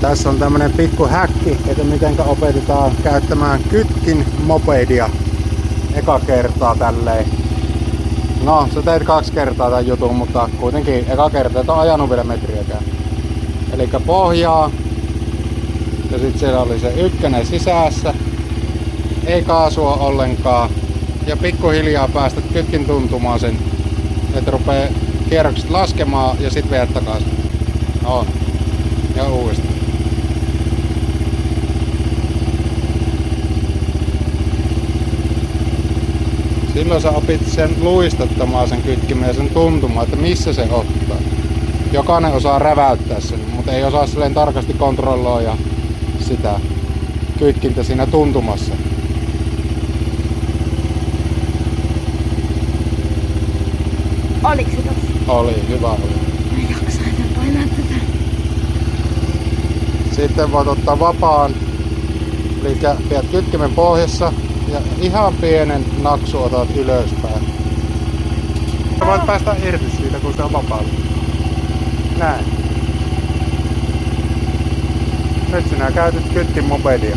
Tässä on tämmönen pikku häkki, että mitenkä opetetaan käyttämään kytkin mopedia eka kertaa tälleen. No, sä teit 2 kertaa tän jutun, mutta kuitenkin eka kertaa et on ajanut vielä metriäkään. Elikkä pohjaa. Ja sit siellä oli se 1 sisässä. Ei kaasua ollenkaan. Ja pikkuhiljaa päästät kytkin tuntumaan sen, että rupee kierrokset laskemaan ja sit vedät takaisin. On. Ja uudestaan. Silloin sä opit sen luistattamaan sen kytkimen ja sen tuntumaan, että missä se ottaa. Jokainen osaa räväyttää sen, mutta ei osaa silleen tarkasti kontrolloida sitä kytkintä siinä tuntumassa. Oliko se tossa? Oli, hyvä oli. Mä en jaksa enää painaa tätä. Sitten voit ottaa vapaan, eli pidät kytkimen pohjassa ja ihan pienen naksu otat ylöspäin. Sä voit päästä irti siitä, kun se on vapaalla. Näin. Nyt sinä käytät kytkin mopedia.